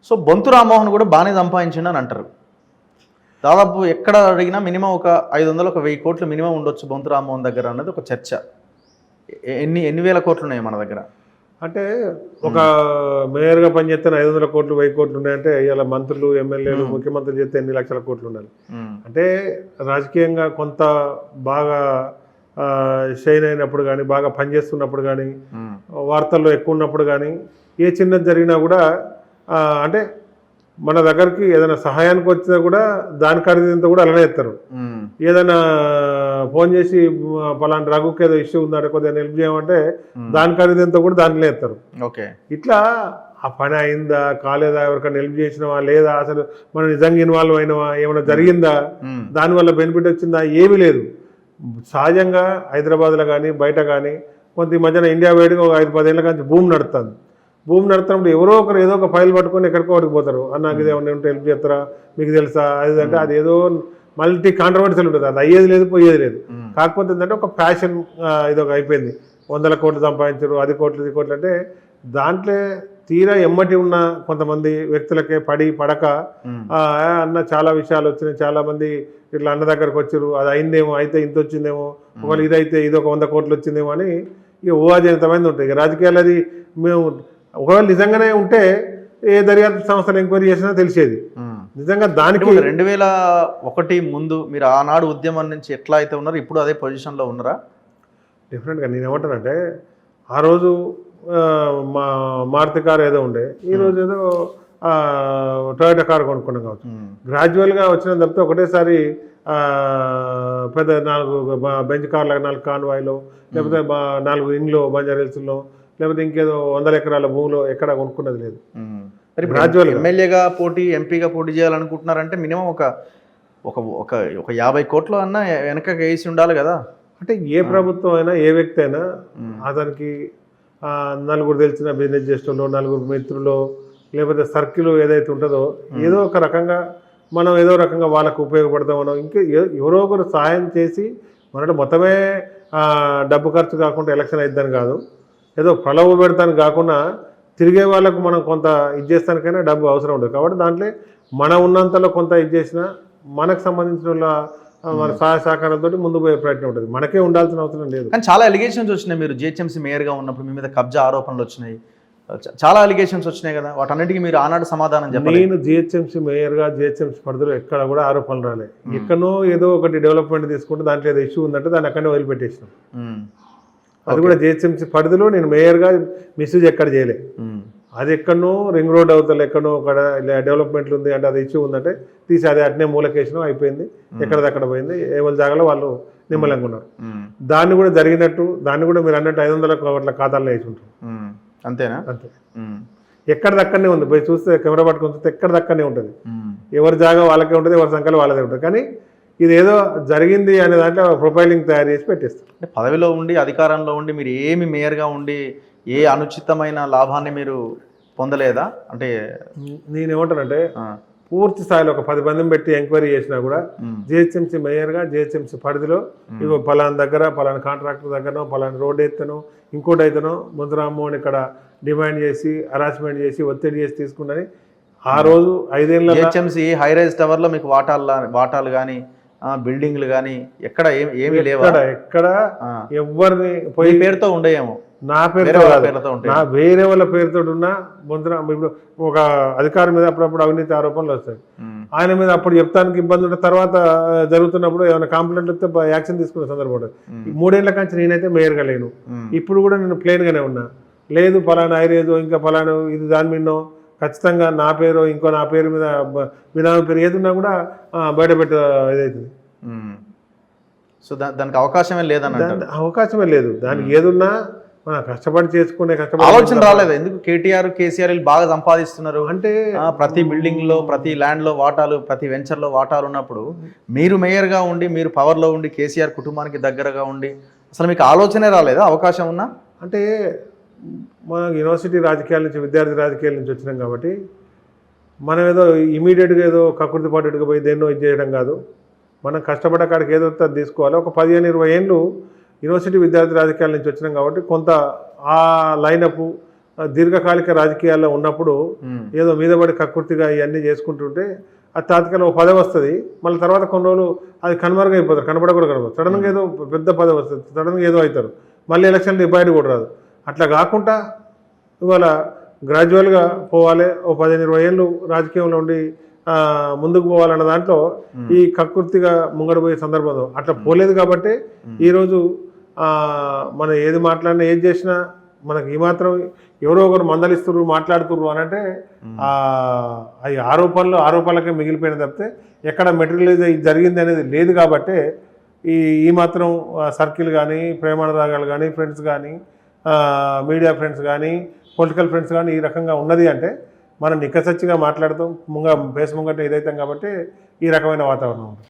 So Bonthu Rammohan కూడా బాగానే సంపాదించిండు అని అంటారు. దాదాపు ఎక్కడ అడిగినా మినిమం ఒక 500 ఒక 1000 కోట్లు మినిమం ఉండొచ్చు బొంతు రామ్మోహన్ దగ్గర అన్నది ఒక చర్చ. ఎన్ని వేల కోట్లు ఉన్నాయి మన దగ్గర? అంటే ఒక మేయర్గా పనిచేస్తే 500 కోట్లు 1000 కోట్లు ఉన్నాయంటే ఇలా మంత్రులు ఎమ్మెల్యేలు ముఖ్యమంత్రులు చేస్తే ఎన్ని లక్షల కోట్లు ఉండాలి. అంటే రాజకీయంగా కొంత బాగా షైన్ అయినప్పుడు కానీ బాగా పనిచేస్తున్నప్పుడు కానీ వార్తల్లో ఎక్కువ ఉన్నప్పుడు కానీ ఏ చిన్నది జరిగినా కూడా అంటే మన దగ్గరికి ఏదైనా సహాయానికి వచ్చినా కూడా దాని ఖరీదంతా కూడా అలానే ఎత్తారు. ఏదైనా ఫోన్ చేసి పలాంటి రఘుకి ఏదో ఇష్యూ ఉందంటే కొద్దిగా హెల్ప్ చేయమంటే దాని ఖరీదంతా కూడా దాంట్లో ఎత్తారు. ఓకే, ఇట్లా ఆ పని అయిందా కాలేదా, ఎవరికైనా హెల్ప్ చేసినవా లేదా, అసలు మనం నిజంగా ఇన్వాల్వ్ అయినవా, ఏమైనా జరిగిందా, దానివల్ల బెనిఫిట్ వచ్చిందా, ఏమీ లేదు. సహజంగా హైదరాబాద్లో కానీ బయట కానీ కొంత ఈ మధ్యన ఇండియా వైడ్గా ఒక 5-10 ఏళ్ళ నుంచి భూమి నడుస్తుంది. భూమి నడుతున్నప్పుడు ఎవరో ఒకరు ఏదో ఒక ఫైల్ పట్టుకొని ఎక్కడికో ఒకటికి పోతారు. నాకు ఇది ఏమన్నా ఉంటే హెల్ప్ చేస్తారా, మీకు తెలుసా, అది అంటే అది ఏదో మల్టీ కాంట్రవర్సీలు ఉంటుంది. అది అయ్యేది లేదు పోయేది లేదు. కాకపోతే ఏంటంటే ఒక ప్యాషన్ ఇదొక అయిపోయింది. 100 కోట్లు సంపాదించరు, 10 కోట్లు 10 కోట్లు అంటే దాంట్లో తీరా ఎమ్మటి ఉన్న కొంతమంది వ్యక్తులకే పడక అన్న చాలా విషయాలు వచ్చినాయి, చాలామంది ఇట్లా అన్న దగ్గరకు వచ్చారు, అది అయిందేమో, అయితే ఇంత వచ్చిందేమో, ఒకవేళ ఇదైతే ఇది ఒక 100 కోట్లు వచ్చిందేమో అని ఇక ఊహాజనితమైంది ఉంటాయి. ఇక రాజకీయాలు అది మేము ఒకవేళ నిజంగానే ఉంటే ఏ దర్యాప్తు సంస్థలు ఎంక్వైరీ చేసినా తెలిసేది. నిజంగా దానికి 2001 ముందు మీరు ఆనాడు ఉద్యమం నుంచి ఎట్లా అయితే ఉన్నారో ఇప్పుడు అదే పొజిషన్లో ఉన్నారా? డిఫరెంట్గా నేను ఏమంటానంటే ఆ రోజు మారుతి కారు ఏదో ఉండే, ఈరోజు ఏదో టొయోటా కారు కొనుక్కున్నాం కావచ్చు. గ్రాడ్యువల్గా వచ్చిన తప్పితే ఒకటేసారి పెద్ద 4 బెంచ్ కార్లు, 4 కాన్వాయ్లో, లేకపోతే 4 ఇండ్లు బంజారాహిల్స్లో, లేకపోతే ఇంకేదో 100 ఎకరాల భూమిలో ఎక్కడ కొనుక్కున్నది లేదు. గ్రాడ్యువల్గా ఎమ్మెల్యేగా పోటీ ఎంపీగా పోటీ చేయాలనుకుంటున్నారంటే మినిమం ఒక 50 కోట్లు అన్నా వెనక వేసి ఉండాలి కదా. అంటే ఏ ప్రభుత్వం అయినా ఏ వ్యక్తి అయినా అతనికి నలుగురు తెలిసిన బిజినెస్ చేసేటోళ్ళు, నలుగురు మిత్రులు, లేకపోతే సర్కిల్ ఏదైతే ఉంటుందో ఏదో ఒక రకంగా మనం ఏదో రకంగా వాళ్ళకు ఉపయోగపడతాం. మనం ఇంకా ఎవరో ఒకరు సహాయం చేసి మన మొత్తమే డబ్బు ఖర్చు కాకుండా ఎలక్షన్ అయిద్దని కాదు, ఏదో ప్రలోభ పెడతానికి కాకుండా తిరిగే వాళ్ళకు మనం కొంత ఇది చేస్తానికైనా డబ్బు అవసరం ఉండదు. కాబట్టి దాంట్లో మనం ఉన్నంతలో కొంత ఇది చేసినా మనకు సంబంధించిన మన సహాయ సహకారాలతో ముందు పోయే ప్రయత్నం ఉంటుంది. మనకే ఉండాల్సిన అవసరం లేదు. కానీ చాలా ఎలిగేషన్స్ వచ్చినాయి. మీరు జిహెచ్ఎంసీ మేయర్గా ఉన్నప్పుడు మీ మీద కబ్జా ఆరోపణలు వచ్చినాయి, చాలా ఎలిగేషన్స్ వచ్చినాయి కదా, వాటన్నిటికీ మీరు ఆనాడు సమాధానం చెప్పాలి. నేను జిహెచ్ఎంసీ మేయర్గా జిహెచ్ఎంసీ పరిధిలో ఎక్కడ కూడా ఆరోపణలు రాలే. ఎక్కడో ఏదో ఒకటి డెవలప్మెంట్ తీసుకుంటే దాంట్లో ఏదో ఇష్యూ ఉందంటే దాన్ని అక్కడనే వదిలిపెట్టేసినాం. అది కూడా జిహెచ్ఎంసీ పరిధిలో నేను మేయర్గా మిస్యూజ్ ఎక్కడ చేయలే. అది ఎక్కడనో రింగ్ రోడ్ అవుతారు, ఎక్కడో ఒక డెవలప్మెంట్లు ఉంది అంటే అది ఇష్యూ ఉందంటే తీసి అది అట్నే మూలకేసినా అయిపోయింది, ఎక్కడదక్కడ పోయింది, ఎవరి జాగాలో వాళ్ళు నిమ్మలంగా ఉన్నారు. దాన్ని కూడా జరిగినట్టు దాన్ని కూడా మీరు అన్నట్టు 500 కోట్ల ఖాతాల్లో వేసి ఉంటారు. అంతేనా? అంతే, ఎక్కడిదక్కడనే ఉంది. పోయి చూస్తే కెమెరా పట్టుకొని చూస్తే ఎక్కడిదక్కడనే ఉంటుంది. ఎవరి జాగా వాళ్ళకే ఉంటుంది, ఎవరి సంఖ్యలో వాళ్ళదే ఉంటుంది. కానీ ఇది ఏదో జరిగింది అనే దాంట్లో ప్రొఫైలింగ్ తయారు చేసి పెట్టేస్తారు. పదవిలో ఉండి అధికారంలో ఉండి మీరు ఏమి మేయర్గా ఉండి ఏ అనుచితమైన లాభాన్ని మీరు పొందలేదా? అంటే నేనేమంటానంటే పూర్తి స్థాయిలో ఒక 10 మందిని పెట్టి ఎంక్వైరీ చేసినా కూడా జిహెచ్ఎంసీ మేయర్గా జిహెచ్ఎంసీ పరిధిలో ఇగో పలానా దగ్గర పలానా కాంట్రాక్టర్ దగ్గరనో పలానా రోడ్ ఎత్తనో ఇంకోటి అయితేనో ముద్రామ్మని ఇక్కడ డిమాండ్ చేసి హరాస్మెంట్ చేసి ఒత్తిడి చేసి తీసుకుందని ఆ రోజు 5 ఏళ్ళ జిహెచ్ఎంసీ హైరైజ్ టవర్లో మీకు వాటాలు కానీ బిల్డింగ్లు కానీ ఎక్కడ ఏమీ లేవు. ఎక్కడ ఎవరిని పోయి పేరుతో ఉండేమో, నా పేరుతో నా వేరే వాళ్ళ పేరుతో ఉన్న ఇప్పుడు ఒక అధికారి మీద అప్పుడప్పుడు అవినీతి ఆరోపణలు వస్తాయి. ఆయన మీద అప్పుడు చెప్తానికి ఇబ్బంది ఉంటే తర్వాత జరుగుతున్నప్పుడు ఏమైనా కంప్లైంట్ వస్తే యాక్షన్ తీసుకునే సందర్భం ఉంటుంది. 3 ఏళ్ల కంచి నేనైతే మేయర్గా లేను. ఇప్పుడు కూడా నేను ప్లేన్గానే ఉన్నా. లేదు పలానా ఐరేజో ఇంకా పలానా ఇది దాని మీదనో ఖచ్చితంగా నా పేరు ఇంకో నా పేరు మీద వినామీ పేరు ఏది ఉన్నా కూడా బయట పెట్ట ఇదవుతుంది. సో దానికి అవకాశమే లేదన్న అవకాశమే లేదు. దానికి ఏదున్నా మనం కష్టపడి చేసుకునే ఆలోచన రాలేదు. ఎందుకు కేటీఆర్ కేసీఆర్ బాగా సంపాదిస్తున్నారు అంటే ప్రతి బిల్డింగ్ లో ప్రతి ల్యాండ్ లో వాటాలు ప్రతి వెంచర్ లో వాటాలు ఉన్నప్పుడు మీరు మేయర్గా ఉండి మీరు పవర్లో ఉండి కేసీఆర్ కుటుంబానికి దగ్గరగా ఉండి అసలు మీకు ఆలోచనే రాలేదా అవకాశం ఉన్నా? అంటే మన యూనివర్సిటీ రాజకీయాల నుంచి విద్యార్థి రాజకీయాల నుంచి వచ్చినాం కాబట్టి మనం ఏదో ఇమీడియట్గా ఏదో కకృతి పట్టుగా పోయి దేన్నో ఇది చేయడం కాదు. మనం కష్టపడ్డ కాడికి ఏదో అది తీసుకోవాలి. ఒక 15-20 ఏళ్ళు యూనివర్సిటీ విద్యార్థి రాజకీయాల నుంచి వచ్చినాం కాబట్టి కొంత ఆ లైనప్ దీర్ఘకాలిక రాజకీయాల్లో ఉన్నప్పుడు ఏదో మీద పడి కక్కుర్తిగా ఇవన్నీ చేసుకుంటుంటే అది తాత్కాలిక ఒక పదవి వస్తుంది, మళ్ళీ తర్వాత కొన్ని రోజులు అది కనుమరుగైపోతారు, కనపడదు. సడన్గా ఏదో పెద్ద పదవి వస్తుంది, సడన్గా ఏదో అవుతారు, మళ్ళీ ఎలక్షన్లు బయట కూడా రాదు. అట్లా కాకుండా ఇవాళ గ్రాడ్యువల్గా పోవాలి, ఓ 15-20 ఏళ్ళు రాజకీయంలో ఉండి ముందుకు పోవాలన్న దాంట్లో ఈ కక్కుర్తిగా ముంగడిపోయే సందర్భం అట్లా పోలేదు. కాబట్టి ఈరోజు మనం ఏది మాట్లాడినా ఏది చేసినా మనకి ఈ మాత్రం ఎవరో ఒకరు మందలిస్తుర్రు మాట్లాడుతుర్రు అని అంటే అవి ఆరోపణలకే మిగిలిపోయిన తప్పితే ఎక్కడ మెటీరియలైజ్ జరిగింది అనేది లేదు. కాబట్టి ఈ మాత్రం సర్కిల్ కానీ, ప్రేమానురాగాలు కానీ, ఫ్రెండ్స్ కానీ, మీడియా ఫ్రెండ్స్ కానీ, పొలిటికల్ ఫ్రెండ్స్ కానీ ఈ రకంగా ఉన్నది అంటే మనం నిక్కసచ్చిగా మాట్లాడుతాం, ఫేస్ ముంగట ఏదైతాం కాబట్టి ఈ రకమైన వాతావరణం.